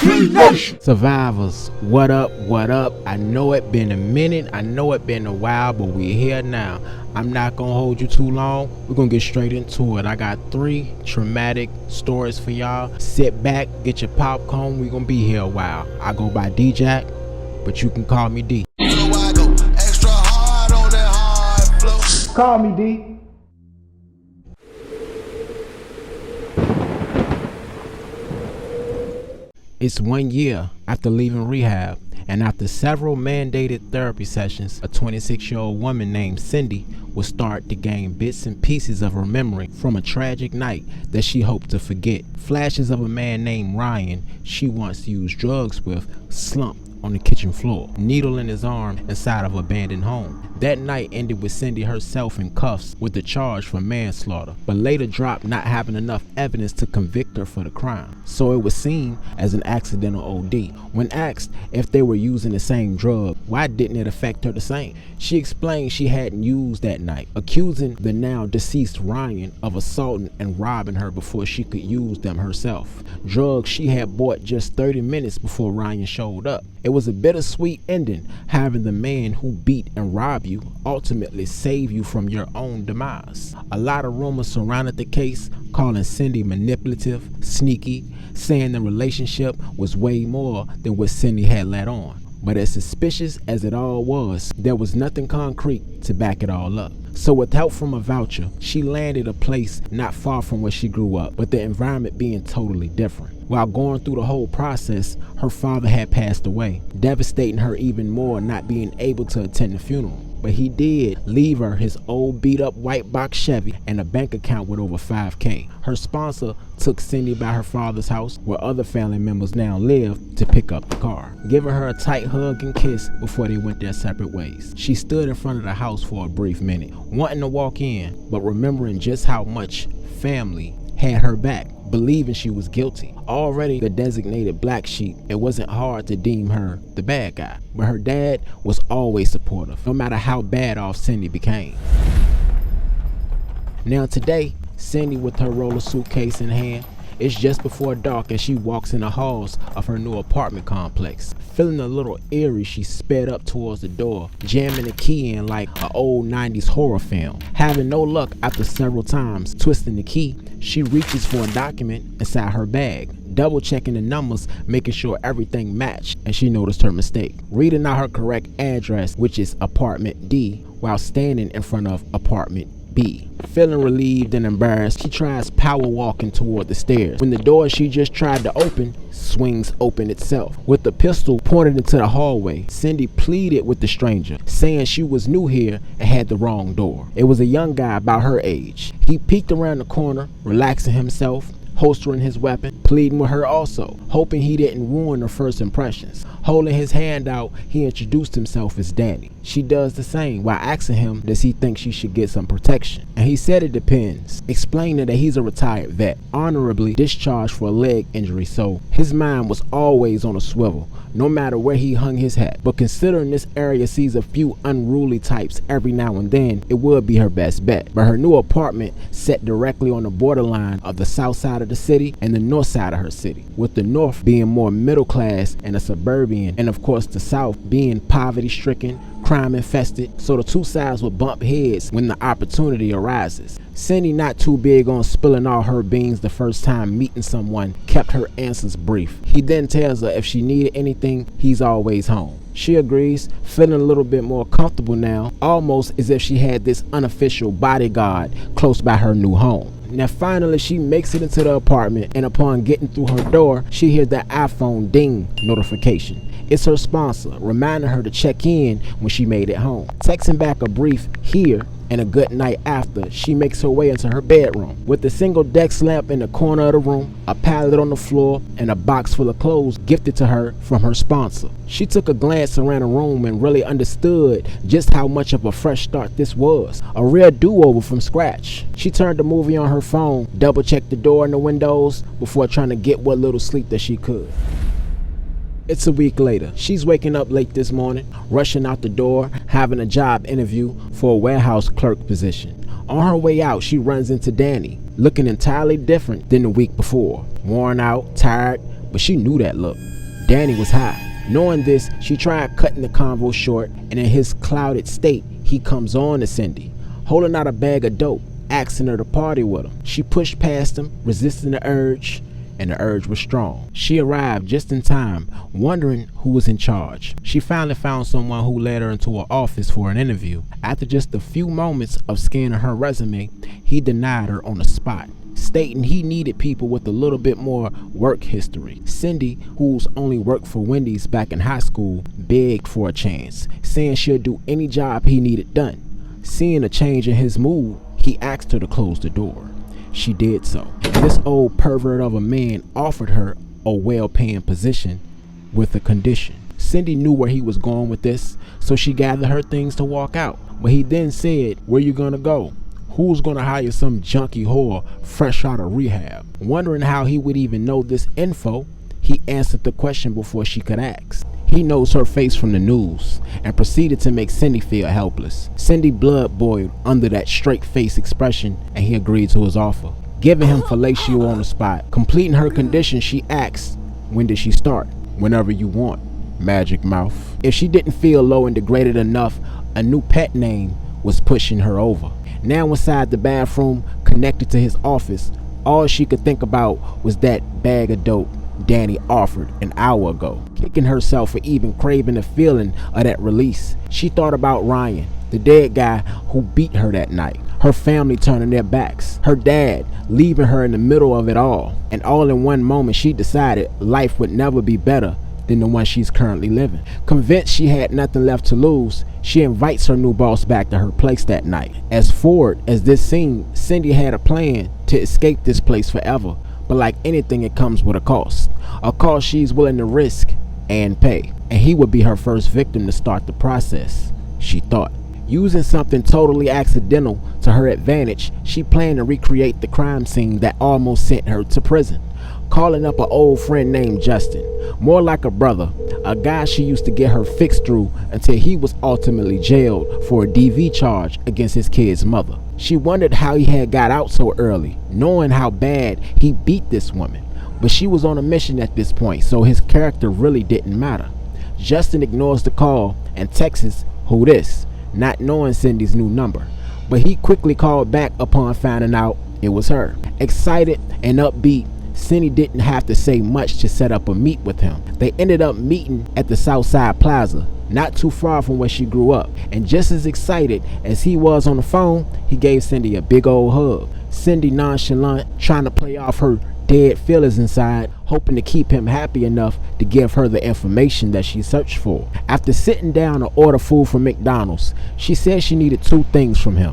Survivors, what up, what up? I know it been a minute, I know it been a while, but we're here now. I'm not gonna hold you too long. We're gonna get straight into it. I got 3 traumatic stories for y'all. Sit back, get your popcorn, we're gonna be here a while. I go by D-Jack, but you can call me D. So I go extra hard on that hard flow. Call me D. It's 1 year after leaving rehab, and after several mandated therapy sessions, a 26-year-old woman named Cindy will start to gain bits and pieces of her memory from a tragic night that she hoped to forget. Flashes of a man named Ryan she once used drugs with slumped on the kitchen floor, needle in his arm inside of an abandoned home. That night ended with Cindy herself in cuffs with the charge for manslaughter, but later dropped not having enough evidence to convict her for the crime. So it was seen as an accidental OD. When asked if they were using the same drug, why didn't it affect her the same? She explained she hadn't used that night, accusing the now deceased Ryan of assaulting and robbing her before she could use them herself. Drugs she had bought just 30 minutes before Ryan showed up. It was a bittersweet ending, having the man who beat and robbed you ultimately save you from your own demise. A lot of rumors surrounded the case, calling Cindy manipulative, sneaky, saying the relationship was way more than what Cindy had let on. But as suspicious as it all was, there was nothing concrete to back it all up. So with help from a voucher, she landed a place not far from where she grew up, but the environment being totally different. While going through the whole process, her father had passed away, devastating her even more not being able to attend the funeral. But he did leave her his old beat-up white box Chevy and a bank account with over $5,000. Her sponsor took Cindy by her father's house, where other family members now live, to pick up the car, giving her a tight hug and kiss before they went their separate ways. She stood in front of the house for a brief minute, wanting to walk in, but remembering just how much family had her back, believing she was guilty. Already the designated black sheep, it wasn't hard to deem her the bad guy, but her dad was always supportive, no matter how bad off Cindy became. Now today, Cindy, with her roller suitcase in hand, it's just before dark as she walks in the halls of her new apartment complex. Feeling a little eerie, she sped up towards the door, jamming the key in like an old 90s horror film. Having no luck after several times twisting the key, she reaches for a document inside her bag, double checking the numbers, making sure everything matched, and she noticed her mistake. Reading out her correct address, which is apartment D, while standing in front of apartment B. Feeling relieved and embarrassed, she tries power walking toward the stairs, when the door she just tried to open swings open itself. With the pistol pointed into the hallway, Cindy pleaded with the stranger, saying she was new here and had the wrong door. It was a young guy about her age. He peeked around the corner, relaxing himself, holstering his weapon, pleading with her also, hoping he didn't ruin her first impressions. Holding his hand out, he introduced himself as Danny. She does the same while asking him does he think she should get some protection, and he said it depends, explaining that he's a retired vet, honorably discharged for a leg injury, so his mind was always on a swivel, no matter where he hung his hat. But considering this area sees a few unruly types every now and then, it would be her best bet. But her new apartment set directly on the borderline of the south side of the city and the north side of her city, with the north being more middle class and a suburban, and of course the south being poverty stricken, crime infested, so the two sides will bump heads when the opportunity arises. Cindy, not too big on spilling all her beans the first time meeting someone, kept her answers brief. He then tells her if she needed anything, he's always home. She agrees, feeling a little bit more comfortable now, almost as if she had this unofficial bodyguard close by her new home. Now finally she makes it into the apartment, and upon getting through her door, she hears that iPhone ding notification. It's her sponsor, reminding her to check in when she made it home. Texting back a brief "here" and a good night after, she makes her way into her bedroom. With a single desk lamp in the corner of the room, a pallet on the floor, and a box full of clothes gifted to her from her sponsor. She took a glance around the room and really understood just how much of a fresh start this was. A real do-over from scratch. She turned the movie on her phone, double-checked the door and the windows before trying to get what little sleep that she could. It's a week later. She's waking up late this morning, rushing out the door, having a job interview for a warehouse clerk position. On her way out, she runs into Danny, looking entirely different than the week before. Worn out, tired, but she knew that look. Danny was high. Knowing this, she tried cutting the convo short, and in his clouded state, he comes on to Cindy, holding out a bag of dope, asking her to party with him. She pushed past him, resisting the urge, and the urge was strong. She arrived just in time, wondering who was in charge. She finally found someone who led her into an office for an interview. After just a few moments of scanning her resume, he denied her on the spot, stating he needed people with a little bit more work history. Cindy, who's only worked for Wendy's back in high school, begged for a chance, saying she'll do any job he needed done. Seeing a change in his mood, he asked her to close the door. She did so, and this old pervert of a man offered her a well-paying position with a condition. Cindy knew where he was going with this, so she gathered her things to walk out. But he then said, "Where you gonna go? Who's gonna hire some junkie whore fresh out of rehab?" Wondering how he would even know this info, he answered the question before she could ask. He knows her face from the news and proceeded to make Cindy feel helpless. Cindy blood boiled under that straight face expression, and he agreed to his offer, giving him fellatio on the spot. Completing her condition, she asked, "When did she start?" "Whenever you want, magic mouth." If she didn't feel low and degraded enough, a new pet name was pushing her over. Now inside the bathroom connected to his office, all she could think about was that bag of dope Danny offered an hour ago, kicking herself for even craving the feeling of that release. She thought about Ryan, the dead guy who beat her that night, her family turning their backs, her dad leaving her in the middle of it all, and all in one moment she decided life would never be better than the one she's currently living. Convinced she had nothing left to lose, she invites her new boss back to her place that night. As forward as this scene, Cindy had a plan to escape this place forever, but like anything, it comes with a cost she's willing to risk and pay. And he would be her first victim to start the process, she thought. Using something totally accidental to her advantage, she planned to recreate the crime scene that almost sent her to prison, calling up an old friend named Justin, more like a brother, a guy she used to get her fixed through until he was ultimately jailed for a DV charge against his kid's mother. She wondered how he had got out so early, knowing how bad he beat this woman, but she was on a mission at this point, so his character really didn't matter. Justin ignores the call and texts, "Who this?" not knowing Cindy's new number, but he quickly called back upon finding out it was her. Excited and upbeat, Cindy didn't have to say much to set up a meet with him. They ended up meeting at the Southside Plaza, not too far from where she grew up, and just as excited as he was on the phone, he gave Cindy a big old hug. Cindy nonchalant, trying to play off her dead feelings inside, hoping to keep him happy enough to give her the information that she searched for. After sitting down to order food from McDonald's, she said she needed two things from him,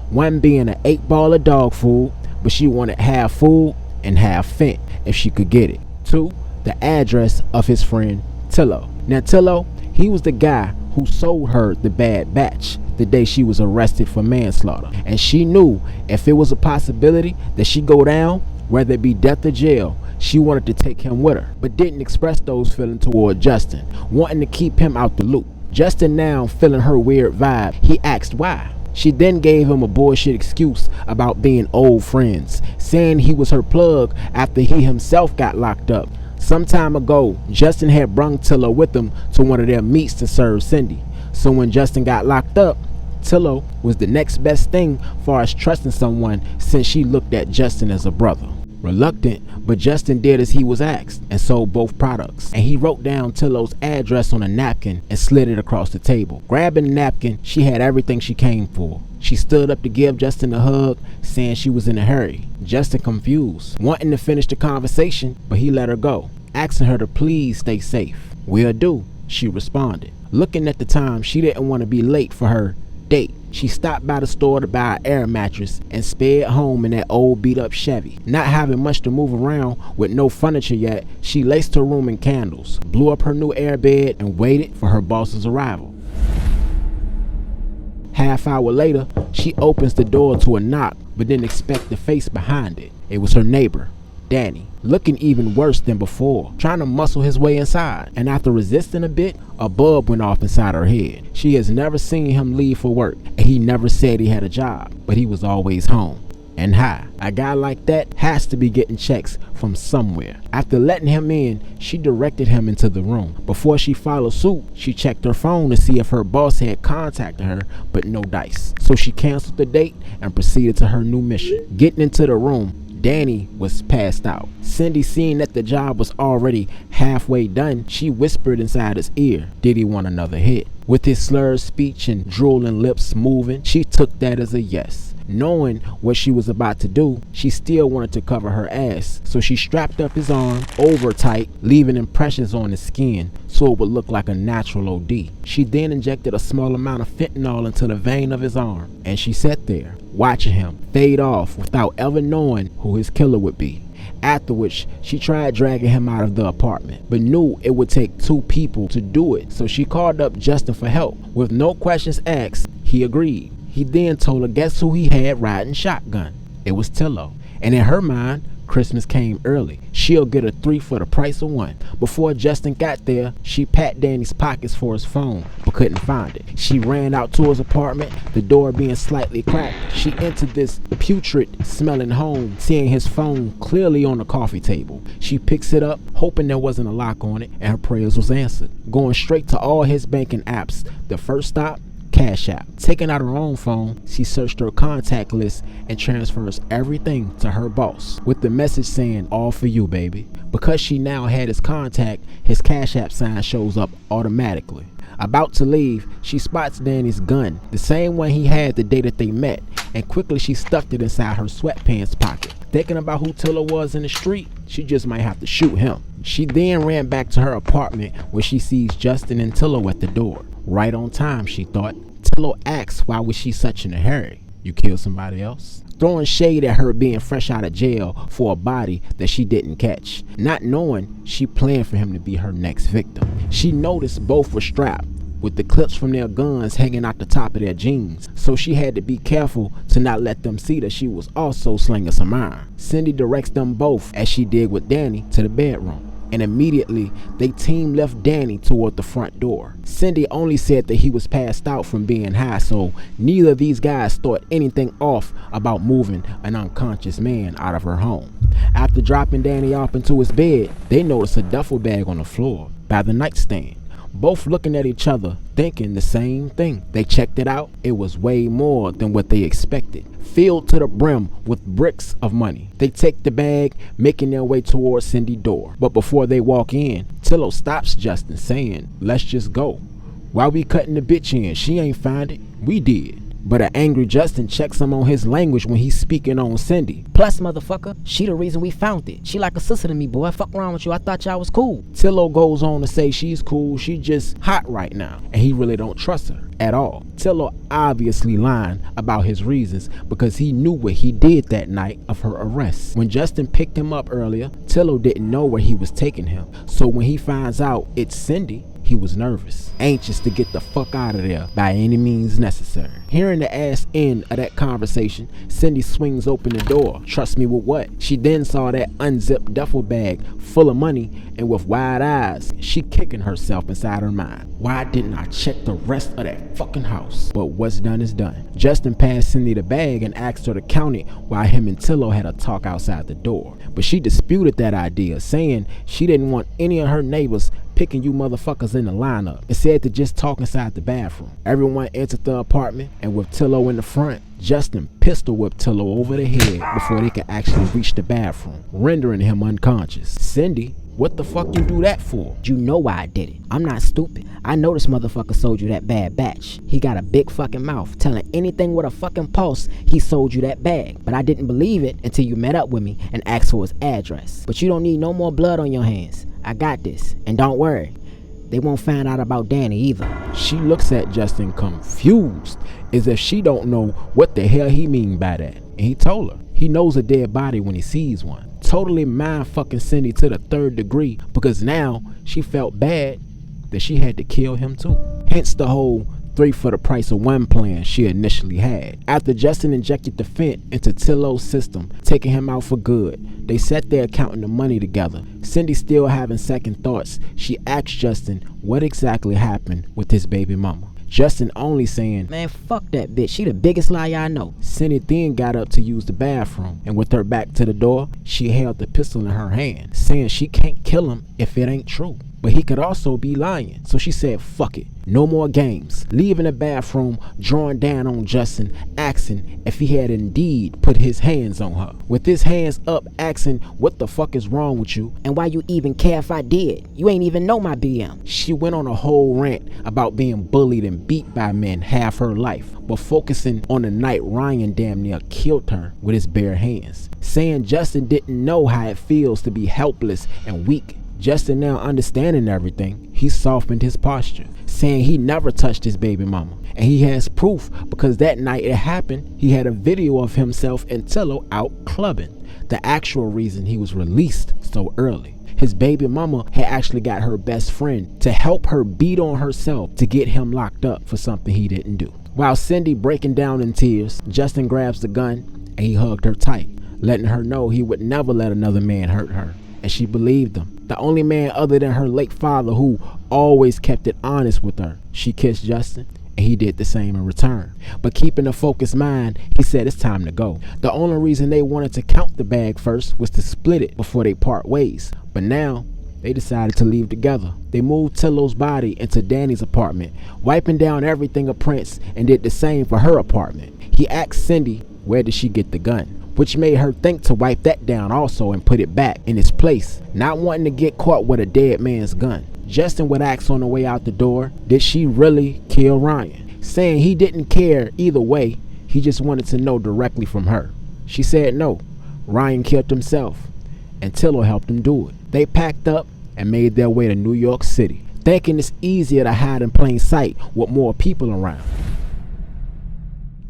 one being an 8-ball of dog food, but she wanted half food and half Fent if she could get it. 2, the address of his friend Tillo. Now Tillo, he was the guy who sold her the Bad Batch the day she was arrested for manslaughter, and she knew if it was a possibility that she go down, whether it be death or jail, she wanted to take him with her, but didn't express those feelings toward Justin, wanting to keep him out the loop. Justin, now feeling her weird vibe, he asked why. She then gave him a bullshit excuse about being old friends, saying he was her plug after he himself got locked up. Some time ago, Justin had brung Tillo with him to one of their meets to serve Cindy. So when Justin got locked up, Tillo was the next best thing far as trusting someone, since she looked at Justin as a brother. Reluctant, but Justin did as he was asked and sold both products. And he wrote down Tillo's address on a napkin and slid it across the table. Grabbing the napkin, she had everything she came for. She stood up to give Justin a hug, saying she was in a hurry. Justin confused, wanting to finish the conversation, but he let her go, asking her to please stay safe. "Will do," she responded. Looking at the time, she didn't want to be late for her date. She stopped by the store to buy an air mattress and sped home in that old beat up Chevy. Not having much to move around with no furniture yet, she laced her room in candles, blew up her new air bed, and waited for her boss's arrival. Half hour later, she opens the door to a knock, but didn't expect the face behind it. It was her neighbor, Danny, looking even worse than before, trying to muscle his way inside. And after resisting a bit, a bulb went off inside her head. She has never seen him leave for work, and he never said he had a job, but he was always home. and high. A guy like that has to be getting checks from somewhere. After letting him in, she directed him into the room. Before she followed suit, she checked her phone to see if her boss had contacted her, but no dice. So she canceled the date and proceeded to her new mission. Getting into the room, Danny was passed out. Cindy, seeing that the job was already halfway done, she whispered inside his ear, did he want another hit? With his slurred speech and drooling lips moving, she took that as a yes. Knowing what she was about to do, she still wanted to cover her ass, so she strapped up his arm over tight, leaving impressions on his skin so it would look like a natural OD. She then injected a small amount of fentanyl into the vein of his arm, and she sat there, watching him fade off without ever knowing who his killer would be. After which, she tried dragging him out of the apartment, but knew it would take 2 people to do it, so she called up Justin for help. With no questions asked, he agreed. He then told her guess who he had riding shotgun. It was Tillo. And in her mind, Christmas came early. She'll get a 3 for the price of 1. Before Justin got there, she pat Danny's pockets for his phone, but couldn't find it. She ran out to his apartment, the door being slightly cracked. She entered this putrid smelling home, seeing his phone clearly on the coffee table. She picks it up, hoping there wasn't a lock on it, and her prayers was answered. Going straight to all his banking apps, the first stop, Cash App. Taking out her own phone, she searched her contact list and transfers everything to her boss with the message saying, all for you, baby. Because she now had his contact, his Cash App sign shows up automatically. About to leave, she spots Danny's gun, the same one he had the day that they met, and quickly she stuffed it inside her sweatpants pocket. Thinking about who Tillo was in the street, she just might have to shoot him. She then ran back to her apartment where she sees Justin and Tillo at the door. Right on time, she thought. Tillo asks why was she such in a hurry. You killed somebody else? Throwing shade at her being fresh out of jail for a body that she didn't catch. Not knowing she planned for him to be her next victim. She noticed both were strapped, with the clips from their guns hanging out the top of their jeans, so she had to be careful to not let them see that she was also slinging some iron. Cindy directs them both, as she did with Danny, to the bedroom, and immediately they team left Danny toward the front door. Cindy only said that he was passed out from being high, so neither of these guys thought anything off about moving an unconscious man out of her home. After dropping Danny off into his bed, they noticed a duffel bag on the floor by the nightstand. Both looking at each other, thinking the same thing. They checked it out. It was way more than what they expected. Filled to the brim with bricks of money. They take the bag, making their way towards Cindy's door. But before they walk in, Tillo stops Justin, saying, let's just go. Why we cutting the bitch in? She ain't find it. We did. But an angry Justin checks him on his language when he's speaking on Cindy. Plus, motherfucker, she the reason we found it. She like a sister to me, boy. Fuck around with you. I thought y'all was cool. Tillo goes on to say she's cool. She just hot right now. And he really don't trust her at all. Tillo obviously lying about his reasons because he knew what he did that night of her arrest. When Justin picked him up earlier, Tillo didn't know where he was taking him. So when he finds out it's Cindy, he was nervous, anxious to get the fuck out of there by any means necessary. Hearing the ass end of that conversation, Cindy swings open the door. Trust me with what? She then saw that unzipped duffel bag full of money, and with wide eyes, she kicking herself inside her mind. Why didn't I check the rest of that fucking house? But what's done is done. Justin passed Cindy the bag and asked her to count it while him and Tillo had a talk outside the door. But she disputed that idea, saying she didn't want any of her neighbors picking you motherfuckers in the lineup, and said to just talk inside the bathroom. Everyone entered the apartment, and with Tillo in the front, Justin pistol whipped Tillo over the head before they could actually reach the bathroom, rendering him unconscious. Cindy, what the fuck you do that for? You know why I did it. I'm not stupid. I know this motherfucker sold you that bad batch. He got a big fucking mouth, telling anything with a fucking pulse he sold you that bag. But I didn't believe it until you met up with me and asked for his address. But you don't need no more blood on your hands. I got this. And don't worry, they won't find out about Danny either. She looks at Justin confused, as if she don't know what the hell he mean by that. And he told her he knows a dead body when he sees one. Totally mind fucking Cindy to the 3rd degree, because now she felt bad that she had to kill him too. Hence the whole 3 for the price of 1 plan she initially had. After Justin injected the fent into Tillo's system, taking him out for good, they sat there counting the money together. Cindy still having second thoughts, she asked Justin what exactly happened with his baby mama. Justin only saying, Man, fuck that bitch. She the biggest liar I know. Cindy then got up to use the bathroom, and with her back to the door, she held the pistol in her hand, saying she can't kill him if it ain't true. But he could also be lying, so she said, fuck it, no more games. Leaving the bathroom, drawing down on Justin, asking if he had indeed put his hands on her. With his hands up, asking, what the fuck is wrong with you? And why you even care if I did? You ain't even know my BM. She went on a whole rant about being bullied and beat by men half her life, but focusing on the night Ryan damn near killed her with his bare hands, saying Justin didn't know how it feels to be helpless and weak. Justin, now understanding everything, he softened his posture, saying he never touched his baby mama. And he has proof because that night it happened, he had a video of himself and Tillo out clubbing, the actual reason he was released so early. His baby mama had actually got her best friend to help her beat on herself to get him locked up for something he didn't do. While Cindy breaking down in tears, Justin grabs the gun and he hugged her tight, letting her know he would never let another man hurt her. And she believed him. The only man other than her late father who always kept it honest with her. She kissed Justin and he did the same in return. But keeping a focused mind, he said it's time to go. The only reason they wanted to count the bag first was to split it before they part ways. But now they decided to leave together. They moved Tillo's body into Danny's apartment, wiping down everything of Prince, and did the same for her apartment. He asked Cindy where did she get the gun, which made her think to wipe that down also and put it back in its place, not wanting to get caught with a dead man's gun. Justin would ask on the way out the door, did she really kill Ryan? Saying he didn't care either way, he just wanted to know directly from her. She said no, Ryan killed himself, and Tillo helped him do it. They packed up and made their way to New York City, thinking it's easier to hide in plain sight with more people around.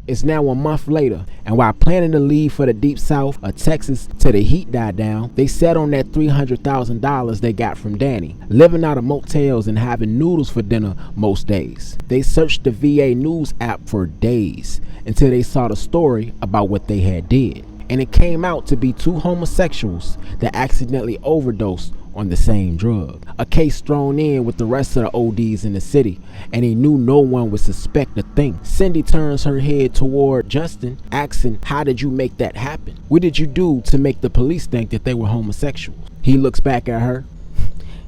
It's now a month later, and while planning to leave for the deep south of Texas till the heat died down, they sat on that $300,000 they got from Danny, living out of motels and having noodles for dinner most days. They searched the VA news app for days until they saw the story about what they had did. And it came out to be two homosexuals that accidentally overdosed on the same drug. A case thrown in with the rest of the ODs in the city, and he knew no one would suspect a thing. Cindy turns her head toward Justin, asking, how did you make that happen? What did you do to make the police think that they were homosexuals? He looks back at her.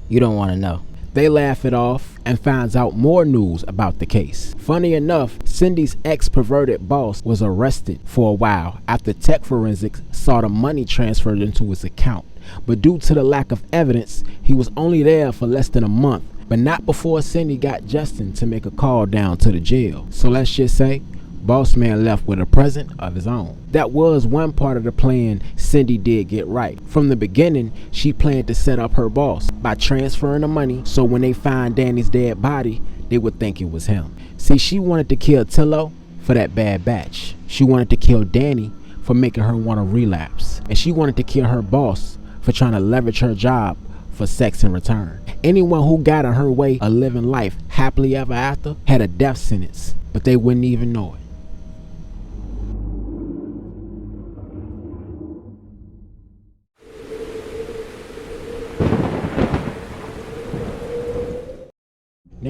You don't want to know. They laugh it off and finds out more news about the case. Funny enough, Cindy's ex-perverted boss was arrested for a while after tech forensics saw the money transferred into his account. But due to the lack of evidence, he was only there for less than a month, but not before Cindy got Justin to make a call down to the jail. So let's just say, boss man left with a present of his own. That was one part of the plan Cindy did get right. From the beginning, she planned to set up her boss by transferring the money so when they find Danny's dead body, they would think it was him. See, she wanted to kill Tillo for that bad batch. She wanted to kill Danny for making her want to relapse. And she wanted to kill her boss for trying to leverage her job for sex in return. Anyone who got in her way of living life happily ever after had a death sentence, but they wouldn't even know it.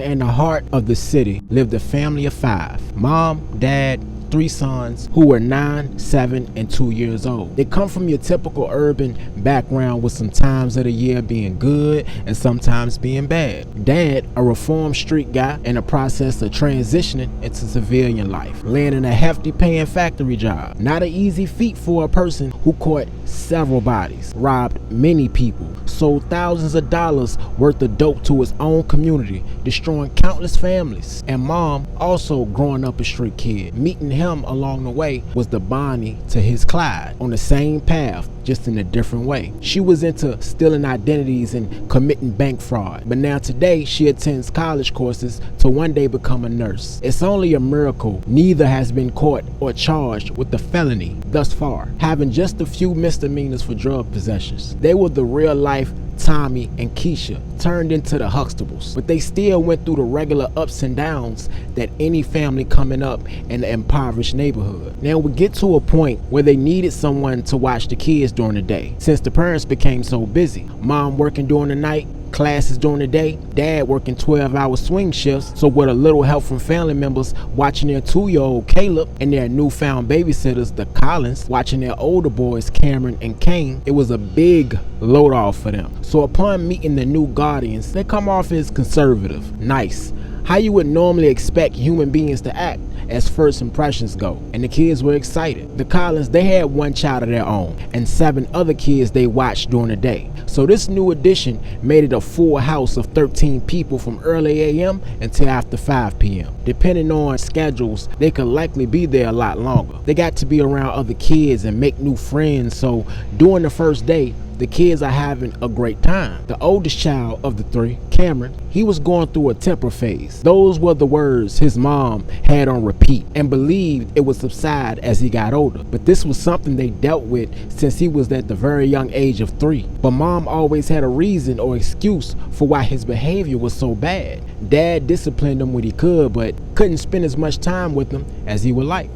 In the heart of the city lived a family of 5. Mom, dad, 3 sons who were 9, 7, and 2 years old. They come from your typical urban background with some times of the year being good and sometimes being bad. Dad, a reformed street guy in the process of transitioning into civilian life, landing a hefty paying factory job. Not an easy feat for a person who caught several bodies, robbed many people, sold thousands of dollars worth of dope to his own community, destroying countless families. And Mom, also growing up a street kid, meeting him along the way was the Bonnie to his Clyde, on the same path, just in a different way. She was into stealing identities and committing bank fraud, but now today she attends college courses to one day become a nurse. It's only a miracle neither has been caught or charged with the felony thus far, having just a few misdemeanors for drug possessions. They were the real life Tommy and Keisha turned into the Huxtables, but they still went through the regular ups and downs that any family coming up in an impoverished neighborhood. Now we get to a point where they needed someone to watch the kids during the day, since the parents became so busy. Mom working during the night, Classes during the day, dad working 12-hour swing shifts, so with a little help from family members watching their 2-year-old Caleb and their newfound babysitters, the Collins, watching their older boys Cameron and Kane, it was a big load off for them. So upon meeting the new guardians, they come off as conservative, nice, how you would normally expect human beings to act as first impressions go, and the kids were excited. The Collins, they had one child of their own and 7 other kids they watched during the day. So this new addition made it a full house of 13 people from early AM until after 5 PM. Depending on schedules, they could likely be there a lot longer. They got to be around other kids and make new friends, so during the first day, the kids are having a great time. The oldest child of the 3, Cameron, he was going through a temper phase. Those were the words his mom had on repeat and believed it would subside as he got older. But this was something they dealt with since he was at the very young age of 3. But mom always had a reason or excuse for why his behavior was so bad. Dad disciplined him when he could, but couldn't spend as much time with him as he would like.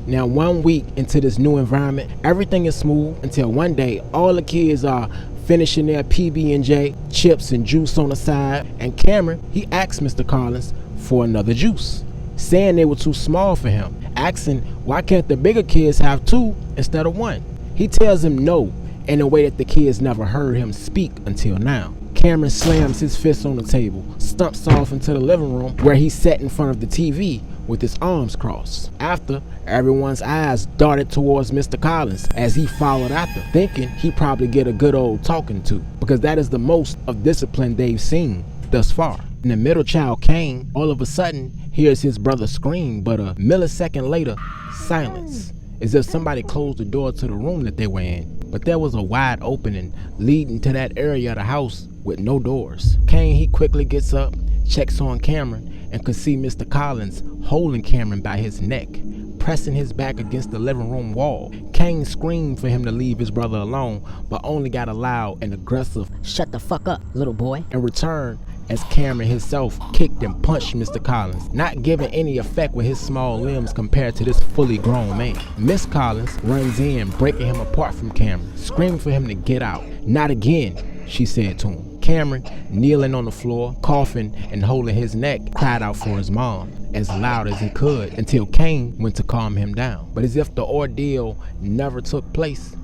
Now 1 week into this new environment, everything is smooth until one day all the kids are finishing their PB&J, chips and juice on the side, and Cameron, he asked Mr. Collins for another juice, saying they were too small for him, asking why can't the bigger kids have 2 instead of 1. He tells him no in a way that the kids never heard him speak until now. Cameron slams his fist on the table, stumps off into the living room where he sat in front of the TV with his arms crossed. After, everyone's eyes darted towards Mr. Collins as he followed after, thinking he'd probably get a good old talking to, because that is the most of discipline they've seen thus far. And the middle child, Kane, all of a sudden hears his brother scream, but a millisecond later, silence, as if somebody closed the door to the room that they were in. But there was a wide opening leading to that area of the house with no doors. Kane, he quickly gets up, checks on Cameron, and could see Mr. Collins holding Cameron by his neck, pressing his back against the living room wall. Kane screamed for him to leave his brother alone, but only got a loud and aggressive "Shut the fuck up, little boy." in return, as Cameron himself kicked and punched Mr. Collins, not giving any effect with his small limbs compared to this fully grown man. Miss Collins runs in, breaking him apart from Cameron, screaming for him to get out. "Not again," she said to him. Cameron, kneeling on the floor, coughing and holding his neck, cried out for his mom as loud as he could until Kane went to calm him down. But as if the ordeal never took place,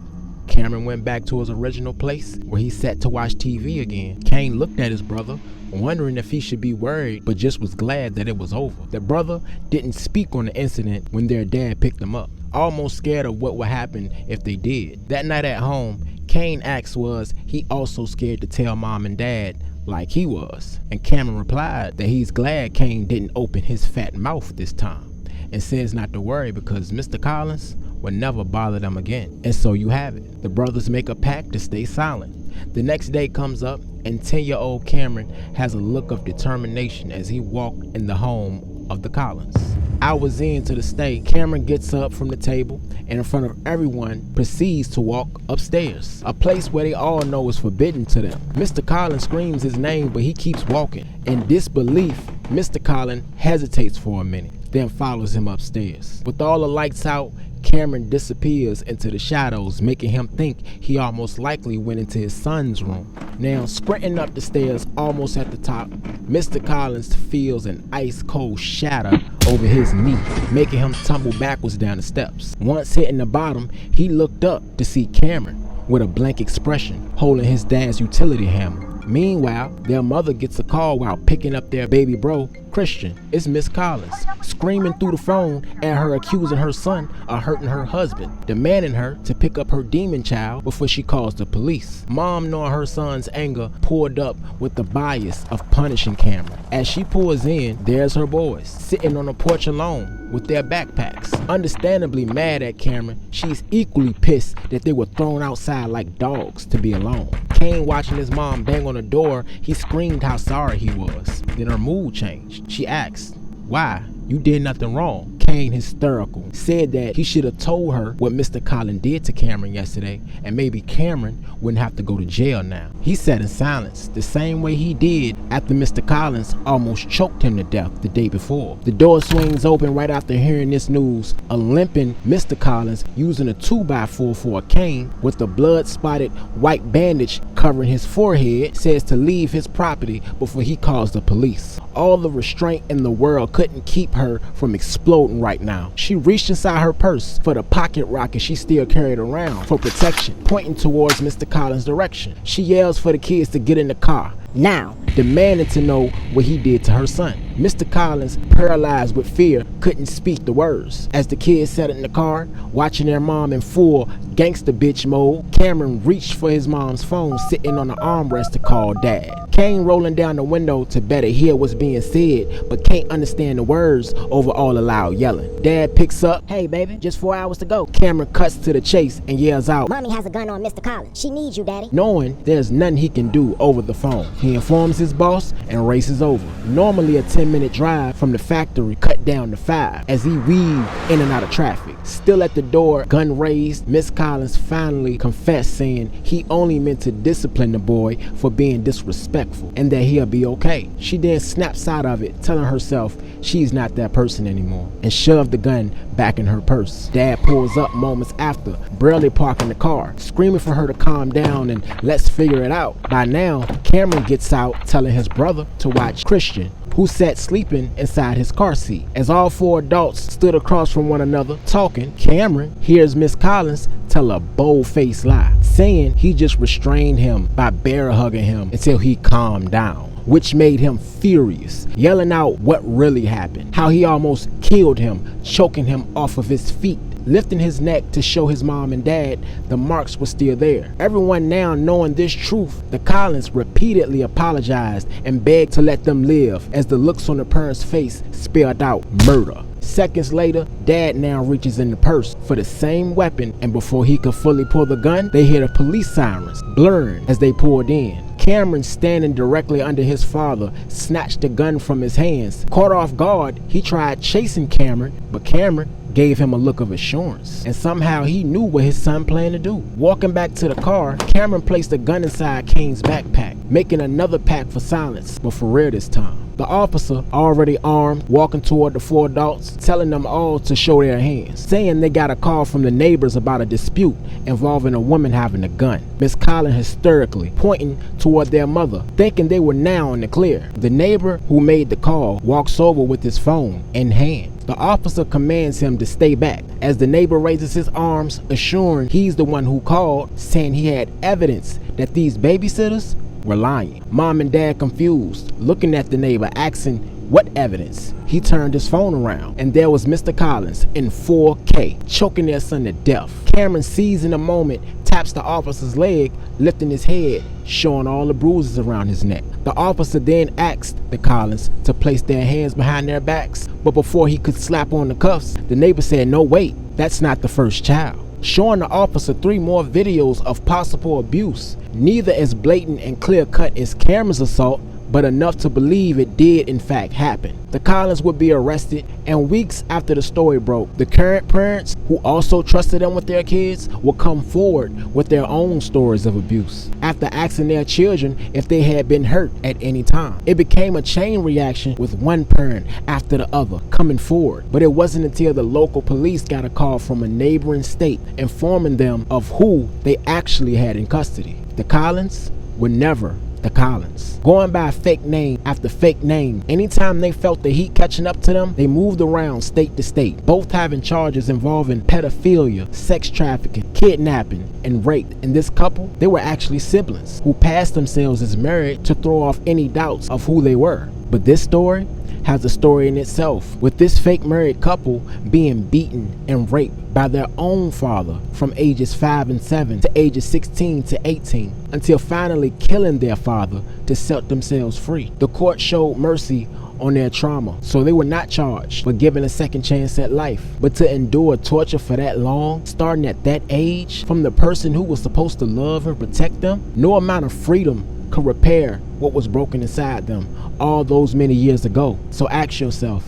Cameron went back to his original place where he sat to watch TV again. Kane looked at his brother, wondering if he should be worried, but just was glad that it was over. The brother didn't speak on the incident when their dad picked them up, almost scared of what would happen if they did. That night at home, Kane asked was he also scared to tell mom and dad like he was, and Cameron replied that he's glad Kane didn't open his fat mouth this time, and says not to worry because Mr. Collins would never bother them again. And so you have it. The brothers make a pact to stay silent. The next day comes up and 10-year-old Cameron has a look of determination as he walked in the home of the Collins. Hours into the stay, Cameron gets up from the table and in front of everyone proceeds to walk upstairs, a place where they all know is forbidden to them. Mr. Collins screams his name, but he keeps walking. In disbelief, Mr. Collins hesitates for a minute, then follows him upstairs. With all the lights out, Cameron disappears into the shadows, making him think he almost likely went into his son's room. Now, sprinting up the stairs almost at the top, Mr. Collins feels an ice cold shatter over his knee, making him tumble backwards down the steps. Once hitting the bottom, he looked up to see Cameron with a blank expression, holding his dad's utility hammer. Meanwhile, their mother gets a call while picking up their baby bro, Christian. It's Miss Collins, screaming through the phone at her, accusing her son of hurting her husband, demanding her to pick up her demon child before she calls the police. Mom, knowing her son's anger, pulled up with the bias of punishing Cameron. As she pulls in, there's her boys, sitting on the porch alone with their backpacks. Understandably mad at Cameron, she's equally pissed that they were thrown outside like dogs to be alone. Kane, watching his mom bang on the door, he screamed how sorry he was. Then her mood changed. She asked, "Why? You did nothing wrong." became hysterical, said that he should have told her what Mr. Collins did to Cameron yesterday, and maybe Cameron wouldn't have to go to jail now. He sat in silence, the same way he did after Mr. Collins almost choked him to death the day before. The door swings open right after hearing this news. A limping Mr. Collins, using a 2x4 for a cane, with a blood-spotted white bandage covering his forehead, says to leave his property before he calls the police. All the restraint in the world couldn't keep her from exploding right now. She reached inside her purse for the pocket rocket she still carried around for protection, pointing towards Mr. Collins' direction. She yells for the kids to get in the car Now. demanding to know what he did to her son. Mr. Collins, paralyzed with fear, couldn't speak the words. As the kids sat in the car, watching their mom in full gangster bitch mode, Cameron reached for his mom's phone sitting on the armrest to call Dad. Kane rolling down the window to better hear what's being said, but can't understand the words over all the loud yelling. Dad picks up, Hey, baby, just 4 hours to go. Cameron cuts to the chase and yells out, Mommy has a gun on Mr. Collins. She needs you, Daddy. knowing there's nothing he can do over the phone. He informs his boss and races over. Normally a 10-minute drive from the factory cut down to 5 as he weaved in and out of traffic. Still at the door, gun raised, Miss Collins finally confessed, saying he only meant to discipline the boy for being disrespectful and that he'll be okay. She then snaps out of it, telling herself she's not that person anymore, and shoved the gun back in her purse. Dad pulls up moments after, barely parking the car, screaming for her to calm down and let's figure it out. By now, Cameron gets out, telling his brother to watch Christian, who sat sleeping inside his car seat. As all 4 adults stood across from one another talking, Cameron hears Miss Collins tell a bold-faced lie, saying he just restrained him by bear hugging him until he calmed down, which made him furious, yelling out what really happened, how he almost killed him, choking him off of his feet, lifting his neck to show his mom and dad the marks were still there. Everyone now knowing this truth, the Collins repeatedly apologized and begged to let them live, as the looks on the parents' face spelled out murder. Seconds later, Dad now reaches in the purse for the same weapon, and before he could fully pull the gun, they hear the police sirens blurring as they pulled in. Cameron, standing directly under his father, snatched the gun from his hands. Caught off guard, he tried chasing Cameron, but Cameron gave him a look of assurance, and somehow he knew what his son planned to do. Walking back to the car, Cameron placed the gun inside Kane's backpack, making another pack for silence, but for real this time. The officer, already armed, walking toward the 4 adults, telling them all to show their hands, saying they got a call from the neighbors about a dispute involving a woman having a gun. Miss Collins hysterically pointing toward their mother, thinking they were now in the clear. The neighbor who made the call walks over with his phone in hand. The officer commands him to stay back, as the neighbor raises his arms, assuring he's the one who called, saying he had evidence that these babysitters were lying. Mom and Dad confused, looking at the neighbor, asking what evidence. He turned his phone around, and there was Mr. Collins in 4K, choking their son to death. Cameron, seizing the moment, taps the officer's leg, lifting his head, showing all the bruises around his neck. The officer then asked the Collins to place their hands behind their backs, but before he could slap on the cuffs, the neighbor said, "No, wait, that's not the first child," showing the officer 3 more videos of possible abuse, neither as blatant and clear-cut as Cameron's assault, but enough to believe it did in fact happen. The Collins would be arrested, and weeks after the story broke, the current parents, who also trusted them with their kids, would come forward with their own stories of abuse, after asking their children if they had been hurt at any time. It became a chain reaction, with one parent after the other coming forward, but it wasn't until the local police got a call from a neighboring state informing them of who they actually had in custody. The Collins were never the Collins, going by fake name after fake name. Anytime they felt the heat catching up to them, they moved around state to state, both having charges involving pedophilia, sex trafficking, kidnapping, and rape. In this couple, they were actually siblings who passed themselves as married to throw off any doubts of who they were. But this story has a story in itself, with this fake married couple being beaten and raped by their own father from ages 5 and 7 to ages 16 to 18, until finally killing their father to set themselves free. The court showed mercy on their trauma, so they were not charged but given a second chance at life. But to endure torture for that long, starting at that age, from the person who was supposed to love and protect them, no amount of freedom could repair what was broken inside them all those many years ago. So ask yourself,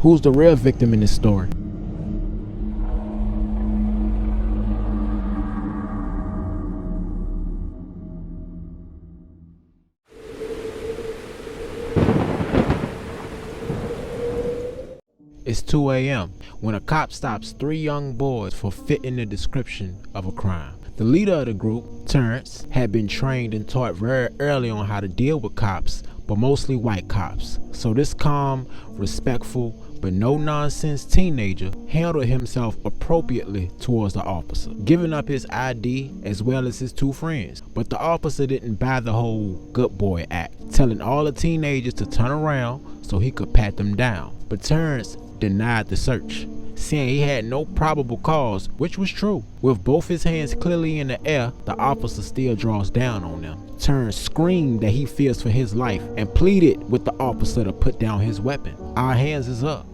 Who's the real victim in this story? It's 2 a.m. when a cop stops 3 young boys for fitting the description of a crime. The leader of the group, Terrence, had been trained and taught very early on how to deal with cops, but mostly white cops. So this calm, respectful, but no-nonsense teenager handled himself appropriately towards the officer, giving up his ID as well as his 2 friends. But the officer didn't buy the whole good boy act, telling all the teenagers to turn around so he could pat them down. But Terrence denied the search, saying he had no probable cause, which was true. With both his hands clearly in the air, the officer still draws down on them. Terrence screamed that he fears for his life and pleaded with the officer to put down his weapon. Our hands is up.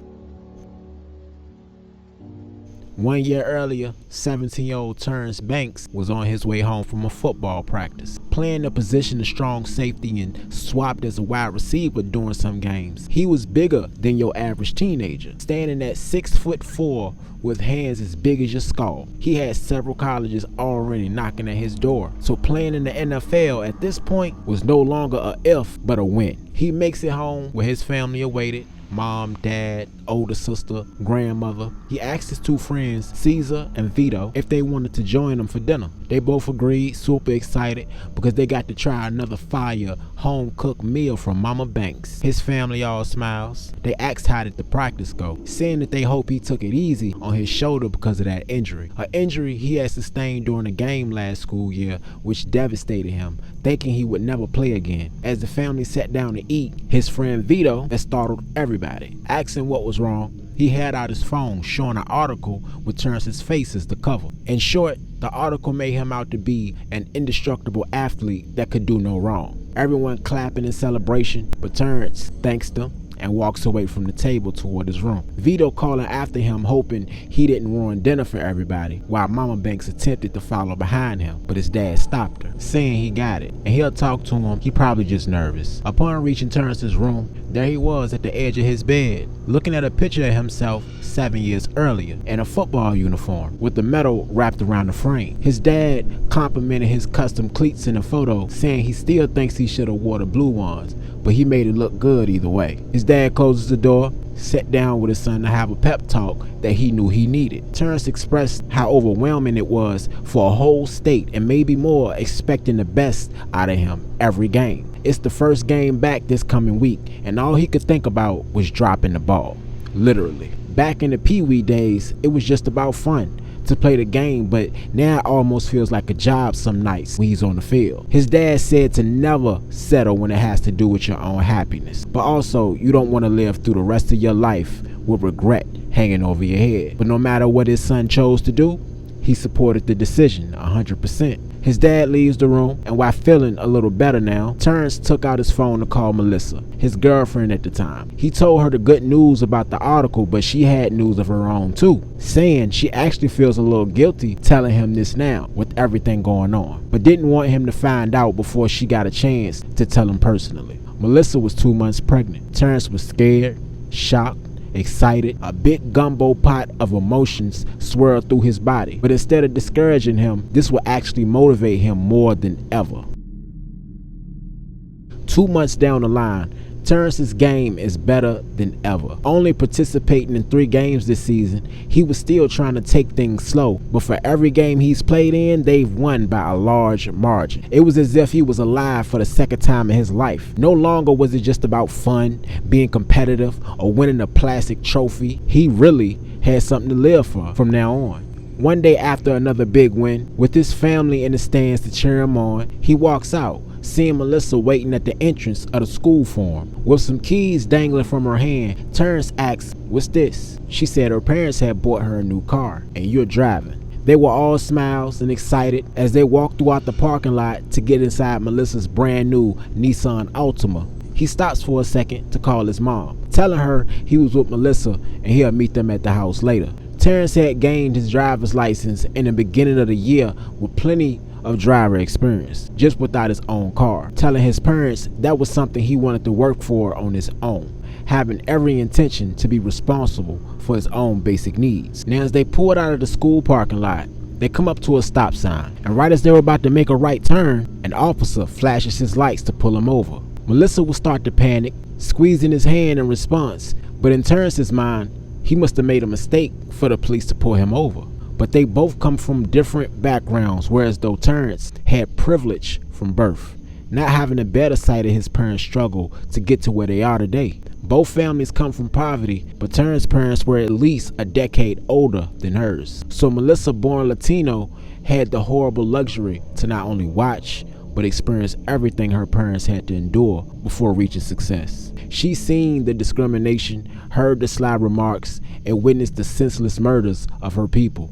1 year earlier, 17-year-old Terrence Banks was on his way home from a football practice, playing the position of strong safety and swapped as a wide receiver during some games. He was bigger than your average teenager, standing at 6'4" with hands as big as your skull. He had several colleges already knocking at his door, so playing in the NFL at this point was no longer a if but a when. He makes it home where his family awaited. Mom, dad, older sister, grandmother. He asked his 2 friends, Caesar and Vito, if they wanted to join him for dinner. They both agreed, super excited, because they got to try another fire, home-cooked meal from Mama Banks. His family all smiles. They asked how did the practice go, saying that they hope he took it easy on his shoulder because of that injury. An injury he had sustained during a game last school year, which devastated him, thinking he would never play again. As the family sat down to eat, his friend Vito that startled everybody, asking what was wrong. He had out his phone showing an article with Terrence's face as the cover. In short, the article made him out to be an indestructible athlete that could do no wrong. Everyone clapping in celebration, but Terrence thanks them and walks away from the table toward his room. Vito calling after him, hoping he didn't ruin dinner for everybody, while Mama Banks attempted to follow behind him, but his dad stopped her, saying he got it, and he'll talk to him, he probably just nervous. Upon reaching Terrence's room, there he was at the edge of his bed, looking at a picture of himself 7 years earlier in a football uniform with the medal wrapped around the frame. His dad complimented his custom cleats in the photo, saying he still thinks he should have wore the blue ones, but he made it look good either way. His dad closes the door, sat down with his son to have a pep talk that he knew he needed. Terrence expressed how overwhelming it was for a whole state and maybe more, expecting the best out of him every game. It's the first game back this coming week, and all he could think about was dropping the ball. Literally. Back in the Pee Wee days, it was just about fun to play the game, but now it almost feels like a job some nights when he's on the field. His dad said to never settle when it has to do with your own happiness, but also you don't want to live through the rest of your life with regret hanging over your head. But no matter what his son chose to do, he supported the decision 100%. His dad leaves the room, and while feeling a little better now, Terrence took out his phone to call Melissa, his girlfriend at the time. He told her the good news about the article, but she had news of her own too, saying she actually feels a little guilty telling him this now with everything going on, but didn't want him to find out before she got a chance to tell him personally. Melissa was 2 months pregnant. Terrence was scared, shocked, excited. A big gumbo pot of emotions swirled through his body, but instead of discouraging him, this would actually motivate him more than ever. 2 months down the line, Terrence's game is better than ever. Only participating in 3 games this season, he was still trying to take things slow, but for every game he's played in, they've won by a large margin. It was as if he was alive for the second time in his life. No longer was it just about fun, being competitive, or winning a plastic trophy. He really had something to live for from now on. One day after another big win, with his family in the stands to cheer him on, he walks out, seeing Melissa waiting at the entrance of the school for him. With some keys dangling from her hand, Terrence asks, "What's this?" She said her parents had bought her a new car, and you're driving. They were all smiles and excited as they walked throughout the parking lot to get inside Melissa's brand new Nissan Altima. He stops for a second to call his mom, telling her he was with Melissa and he'll meet them at the house later. Terrence had gained his driver's license in the beginning of the year with plenty of driver experience, just without his own car, telling his parents that was something he wanted to work for on his own. having every intention to be responsible for his own basic needs. Now as they pulled out of the school parking lot, they come up to a stop sign, and right as they were about to make a right turn, an officer flashes his lights to pull him over. Melissa will start to panic, squeezing his hand in response, but in Terrence's mind, he must have made a mistake for the police to pull him over. But they both come from different backgrounds, whereas though Terrence had privilege from birth, not having a better sight of his parents' struggle to get to where they are today. Both families come from poverty, but Terrence's parents were at least a decade older than hers. So Melissa, born Latino, had the horrible luxury to not only watch, but experience everything her parents had to endure before reaching success. She seen the discrimination, heard the sly remarks, and witnessed the senseless murders of her people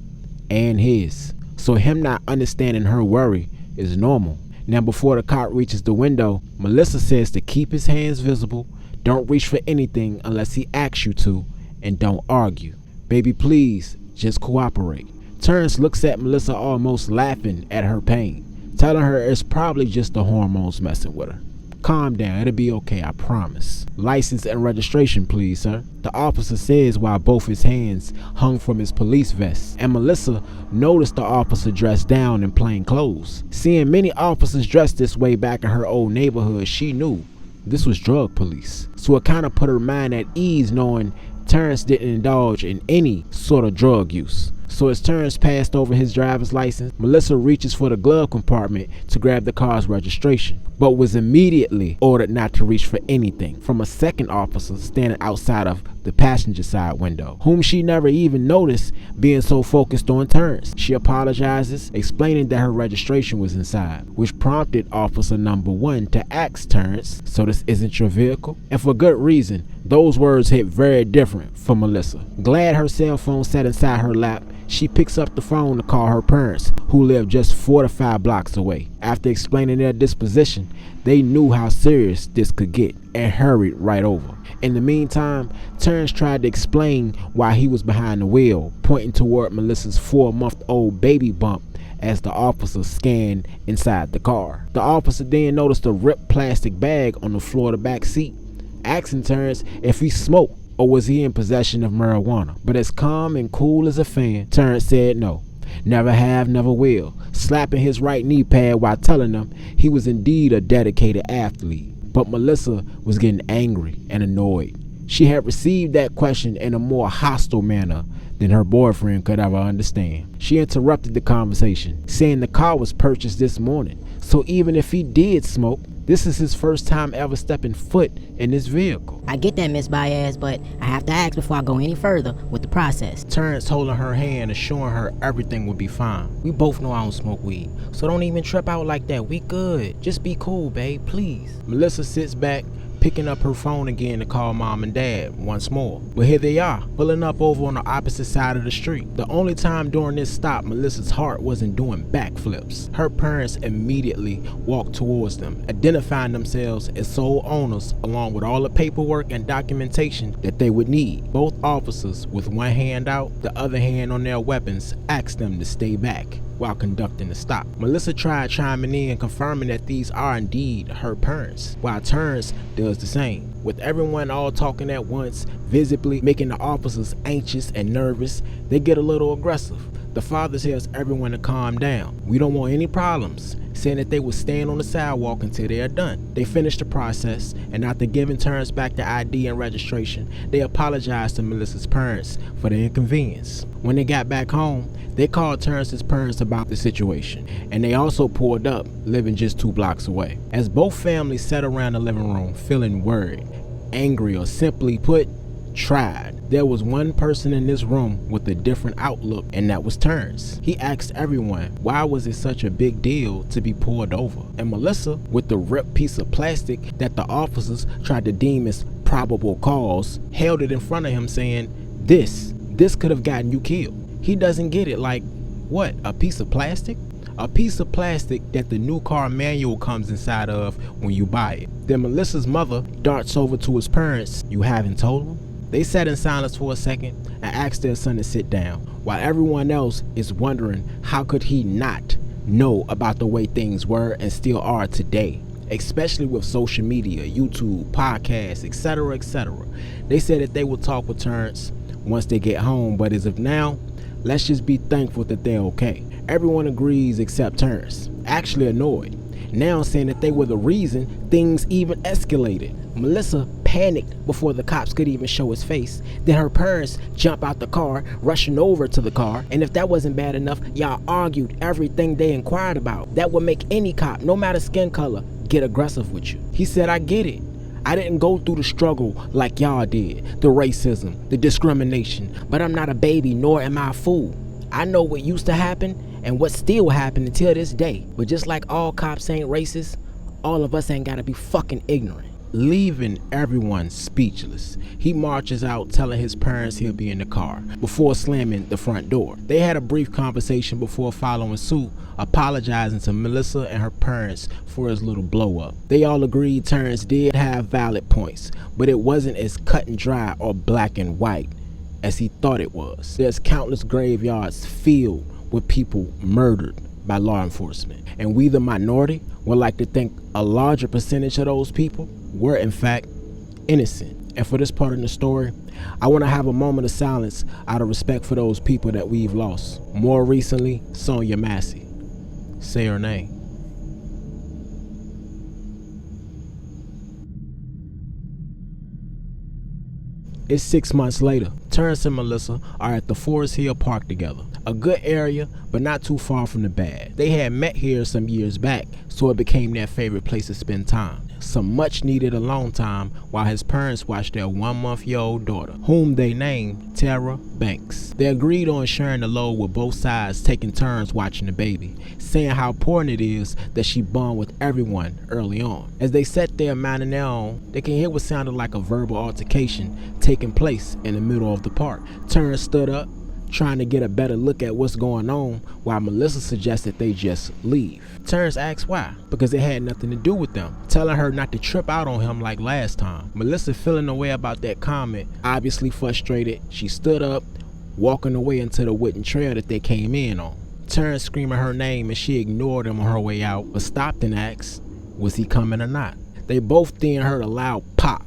and his. So him not understanding her worry is normal. Now before the cop reaches the window, Melissa says to keep his hands visible, don't reach for anything unless he asks you to, and don't argue. Baby, please, just cooperate. Terrence looks at Melissa almost laughing at her pain, telling her it's probably just the hormones messing with her. Calm down, it'll be okay, I promise. License and registration, please, sir. The officer says while both his hands hung from his police vest, and Melissa noticed the officer dressed down in plain clothes. Seeing many officers dressed this way back in her old neighborhood, she knew this was drug police. So it kind of put her mind at ease knowing Terrence didn't indulge in any sort of drug use. So as Terrence passed over his driver's license, Melissa reaches for the glove compartment to grab the car's registration, but was immediately ordered not to reach for anything from a second officer standing outside of the passenger side window, whom she never even noticed being so focused on Terrence. She apologizes, explaining that her registration was inside, which prompted officer number 1 to ask Terrence, so this isn't your vehicle? And for good reason. Those words hit very different for Melissa. Glad her cell phone sat inside her lap, she picks up the phone to call her parents, who live just 4 to 5 blocks away. After explaining their disposition, they knew how serious this could get and hurried right over. In the meantime, Terrence tried to explain why he was behind the wheel, pointing toward Melissa's 4-month-old baby bump as the officer scanned inside the car. The officer then noticed a ripped plastic bag on the floor of the back seat, asking Terrence if he smoked or was he in possession of marijuana. But as calm and cool as a fan, Terrence said no. Never have, never will, slapping his right knee pad while telling them he was indeed a dedicated athlete. But Melissa was getting angry and annoyed. She had received that question in a more hostile manner than her boyfriend could ever understand. She interrupted the conversation, saying the car was purchased this morning, so even if he did smoke, this is his first time ever stepping foot in this vehicle. I get that, Miss Baez, but I have to ask before I go any further with the process. Terrence holding her hand, assuring her everything would be fine. We both know I don't smoke weed, so don't even trip out like that. We good. Just be cool, babe, please. Melissa sits back, picking up her phone again to call mom and dad once more. But here they are, pulling up over on the opposite side of the street. The only time during this stop Melissa's heart wasn't doing backflips. Her parents immediately walked towards them, identifying themselves as sole owners along with all the paperwork and documentation that they would need. Both officers, with one hand out, the other hand on their weapons, asked them to stay back while conducting the stop. Melissa tried chiming in and confirming that these are indeed her parents, while Terrence does the same. With everyone all talking at once, visibly making the officers anxious and nervous, they get a little aggressive. The father tells everyone to calm down. We don't want any problems, saying that they will stand on the sidewalk until they are done. They finish the process, and after giving Terrence back the ID and registration, they apologized to Melissa's parents for the inconvenience. When they got back home, they called Terrence's parents about the situation, and they also pulled up, living just 2 blocks away. As both families sat around the living room feeling worried, angry, or simply put, tried, there was one person in this room with a different outlook, and that was Terrence. He asked everyone why was it such a big deal to be pulled over, and Melissa, with the ripped piece of plastic that the officers tried to deem as probable cause, held it in front of him saying, this could have gotten you killed. He doesn't get it. Like, what, a piece of plastic? A piece of plastic that the new car manual comes inside of when you buy it. Then Melissa's mother darts over to his parents. You haven't told them? They sat in silence for a second and asked their son to sit down, while everyone else is wondering how could he not know about the way things were and still are today especially with social media, YouTube, podcasts, etc., etc. They said that they will talk with Terrence once they get home, but as of now, let's just be thankful that they're okay. Everyone agrees except Terrence, actually annoyed, now saying that they were the reason things even escalated. Melissa panicked before the cops could even show his face. Then her parents jump out the car, rushing over to the car, and if that wasn't bad enough, y'all argued everything they inquired about. That would make any cop, no matter skin color, get aggressive with you. He said, I get it. I didn't go through the struggle like y'all did, the racism, the discrimination, but I'm not a baby, nor am I a fool. I know what used to happen and what still happen until this day. But just like all cops ain't racist, all of us ain't gotta be fucking ignorant. Leaving everyone speechless, he marches out telling his parents he'll be in the car before slamming the front door. They had a brief conversation before following suit, apologizing to Melissa and her parents for his little blow up. They all agreed Terrence did have valid points, but it wasn't as cut and dry or black and white as he thought it was. There's countless graveyards filled with people murdered by law enforcement, and we, the minority, would like to think a larger percentage of those people were in fact innocent. And for this part of the story, I want to have a moment of silence out of respect for those people that we've lost. More recently, Sonia Massey. Say her name. It's 6 months later. Terrence and Melissa are at the Forest Hill Park together. A good area, but not too far from the bad. They had met here some years back, so it became their favorite place to spend time. Some much needed alone time while his parents watched their 1-month-old daughter, whom they named Tara Banks. They agreed on sharing the load with both sides taking turns watching the baby, saying how important it is that she bond with everyone early on. As they sat there minding their own, they can hear what sounded like a verbal altercation taking place in the middle of the park. Terrence stood up, trying to get a better look at what's going on, while Melissa suggested they just leave. Terrence asked why, because it had nothing to do with them, telling her not to trip out on him like last time. Melissa, feeling away about that comment, obviously frustrated, she stood up, walking away into the wooden trail that they came in on. Terrence screaming her name, and she ignored him on her way out, but stopped and asked, was he coming or not? They both then heard a loud pop.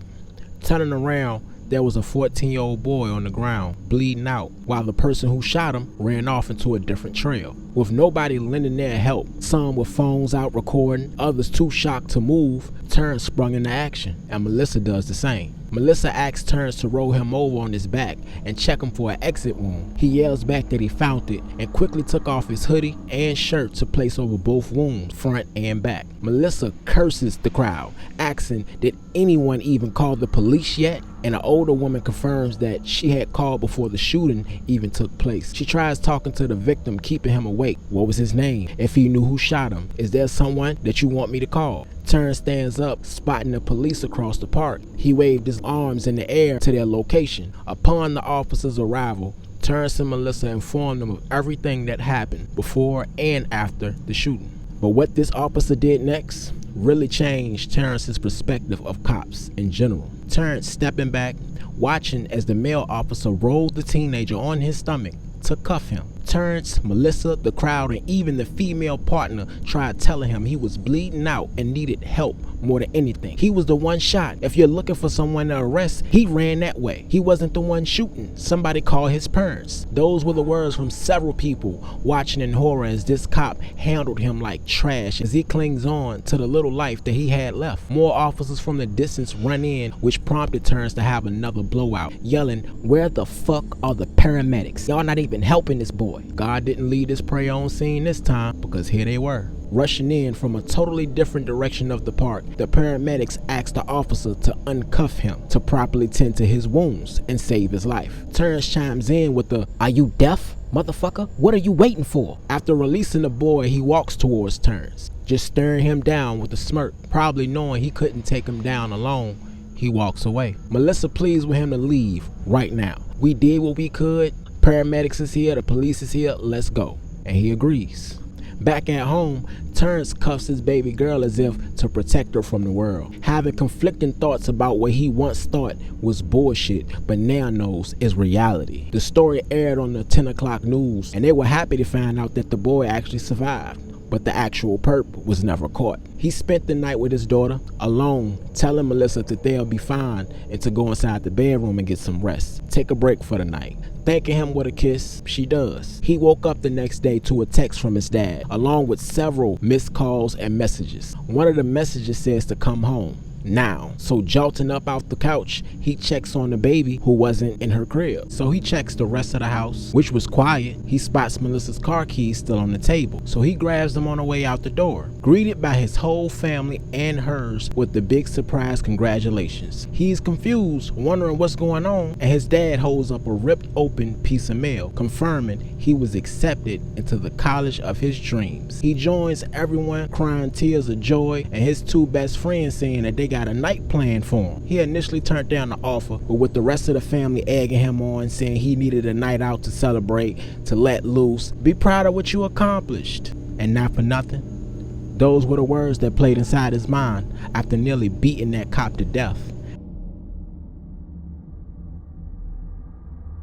Turning around, there was a 14-year-old boy on the ground, bleeding out, while the person who shot him ran off into a different trail. With nobody lending their help, some with phones out recording, others too shocked to move, Terrence sprung into action, and Melissa does the same. Melissa asks Terrence to roll him over on his back and check him for an exit wound. He yells back that he found it and quickly took off his hoodie and shirt to place over both wounds, front and back. Melissa curses the crowd, asking did anyone even call the police yet? And an older woman confirms that she had called before the shooting even took place. She tries talking to the victim, keeping him awake. What was his name? If he knew who shot him? Is there someone that you want me to call? Terrence stands up, spotting the police across the park. He waved his arms in the air to their location. Upon the officer's arrival, Terrence and Melissa informed them of everything that happened before and after the shooting. But what this officer did next really changed Terrence's perspective of cops in general. Terrence stepping back, watching as the male officer rolled the teenager on his stomach to cuff him. Terrence, Melissa, the crowd, and even the female partner tried telling him he was bleeding out and needed help more than anything. He was the one shot. If you're looking for someone to arrest, he ran that way. He wasn't the one shooting. Somebody called his parents. Those were the words from several people watching in horror as this cop handled him like trash as he clings on to the little life that he had left. More officers from the distance run in, which prompted Terrence to have another blowout, yelling, "Where the fuck are the paramedics? Y'all not even helping this boy." God didn't leave his prey on scene this time, because here they were. Rushing in from a totally different direction of the park, the paramedics asked the officer to uncuff him to properly tend to his wounds and save his life. Terrence chimes in with the, "Are you deaf, motherfucker? What are you waiting for?" After releasing the boy, he walks towards Terrence, just staring him down with a smirk. Probably knowing he couldn't take him down alone, he walks away. Melissa pleads with him to leave right now. "We did what we could. Paramedics is here, the police is here, let's go." And he agrees. Back at home, Terrence cuffs his baby girl as if to protect her from the world, having conflicting thoughts about what he once thought was bullshit but now knows is reality. The story aired on the 10 o'clock news, and they were happy to find out that the boy actually survived. but the actual perp was never caught. He spent the night with his daughter, alone, telling Melissa that they'll be fine and to go inside the bedroom and get some rest. Take a break for the night. Thanking him with a kiss, she does. He woke up the next day to a text from his dad, along with several missed calls and messages. One of the messages says to come home now. So jolting up out the couch, he checks on the baby who wasn't in her crib. So he checks the rest of the house, which was quiet. He spots Melissa's car keys still on the table. So he grabs them on the way out the door. Greeted by his whole family and hers with the big surprise congratulations. He's confused, wondering what's going on, and his dad holds up a ripped open piece of mail, confirming he was accepted into the college of his dreams. He joins everyone crying tears of joy, and his two best friends saying that they got a night planned for him. He initially turned down the offer, but with the rest of the family egging him on, saying he needed a night out to celebrate, to let loose, be proud of what you accomplished. And not for nothing, those were the words that played inside his mind after nearly beating that cop to death.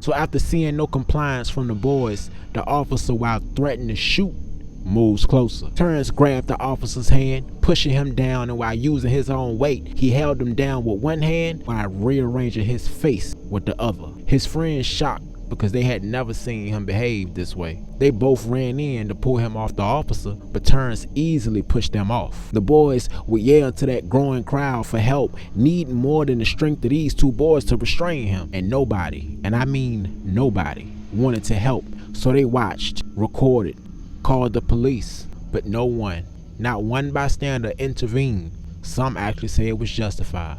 So after seeing no compliance from the boys, the officer, while threatening to shoot, moves closer. Terrence grabbed the officer's hand, pushing him down, and while using his own weight, he held him down with one hand while rearranging his face with the other. His friends shocked because they had never seen him behave this way. They both ran in to pull him off the officer, but Terrence easily pushed them off. The boys would yell to that growing crowd for help, needing more than the strength of these two boys to restrain him. And nobody, and I mean nobody, wanted to help. So they watched, recorded, called the police, but no one, not one bystander intervened. Some actually say it was justified.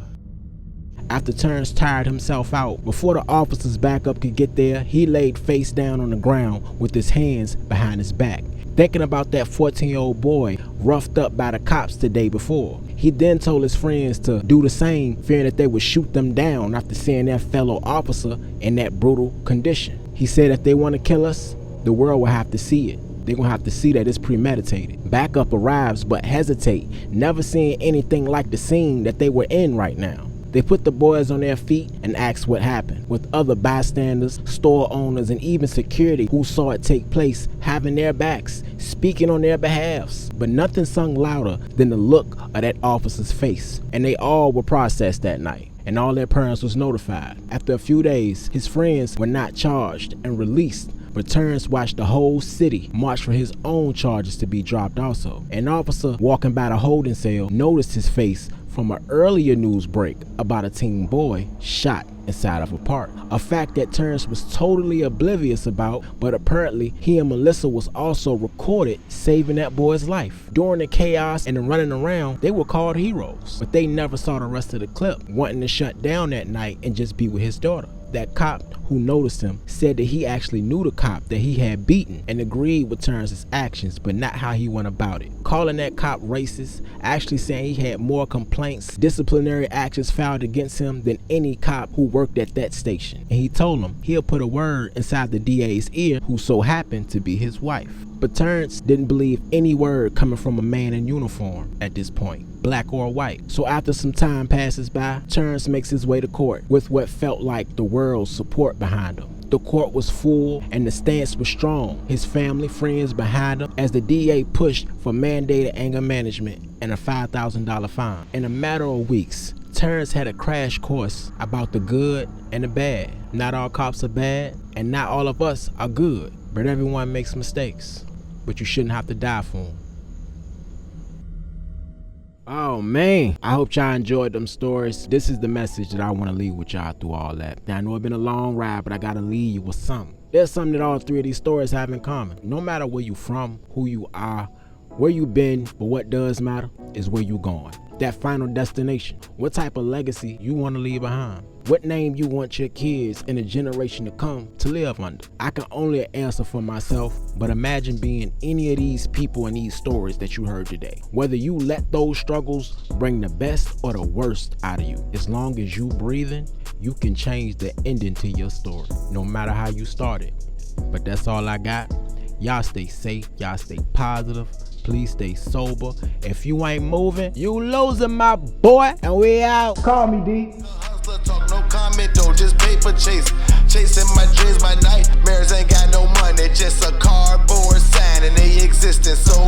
After Terrence tired himself out, before the officer's backup could get there, he laid face down on the ground with his hands behind his back, thinking about that 14-year-old boy roughed up by the cops the day before. He then told his friends to do the same, fearing that they would shoot them down after seeing their fellow officer in that brutal condition. He said if they want to kill us, the world will have to see it. They're gonna have to see that it's premeditated. Backup arrives but hesitate, never seeing anything like the scene that they were in right now. They put the boys on their feet and asked what happened, with other bystanders, store owners, and even security who saw it take place having their backs, speaking on their behalves. But nothing sung louder than the look of that officer's face, and they all were processed that night, and all their parents was notified. After a few days, his friends were not charged and released, but Terrence watched the whole city march for his own charges to be dropped also. An officer walking by the holding cell noticed his face from an earlier news break about a teen boy shot inside of a park. A fact that Terrence was totally oblivious about, but apparently he and Melissa was also recorded saving that boy's life. During the chaos and the running around, they were called heroes, but they never saw the rest of the clip, wanting to shut down that night and just be with his daughter. That cop who noticed him said that he actually knew the cop that he had beaten and agreed with Terrence's actions, but not how he went about it. Calling that cop racist, actually saying he had more complaints, disciplinary actions filed against him than any cop who worked at that station. And he told him he'll put a word inside the DA's ear, who so happened to be his wife. But Terrence didn't believe any word coming from a man in uniform at this point, black or white. So after some time passes by, Terrence makes his way to court with what felt like the world's support behind him. The court was full and the stance was strong. His family, friends behind him as the DA pushed for mandated anger management and a $5,000 fine. In a matter of weeks, Terrence had a crash course about the good and the bad. Not all cops are bad, and not all of us are good, but everyone makes mistakes. But you shouldn't have to die for them. Oh man, I hope y'all enjoyed them stories. This is the message that I want to leave with y'all through all that. Now I know it's been a long ride, but I gotta leave you with something. There's something that all three of these stories have in common. No matter where you from, who you are, where you been, but what does matter is where you going. That final destination. What type of legacy you want to leave behind. What name you want your kids and the generation to come to live under. I can only answer for myself, but imagine being any of these people in these stories that you heard today. Whether you let those struggles bring the best or the worst out of you, as long as you breathing, you can change the ending to your story, no matter how you started. But that's all I got. Y'all stay safe, y'all stay positive. Please stay sober. If you ain't moving, you losing, my boy. And we out. Call me, D. Hustler talk, no comment though, just paper chase. Chasing my dreams, my nightmares ain't got no money, just a cardboard sign and they existing so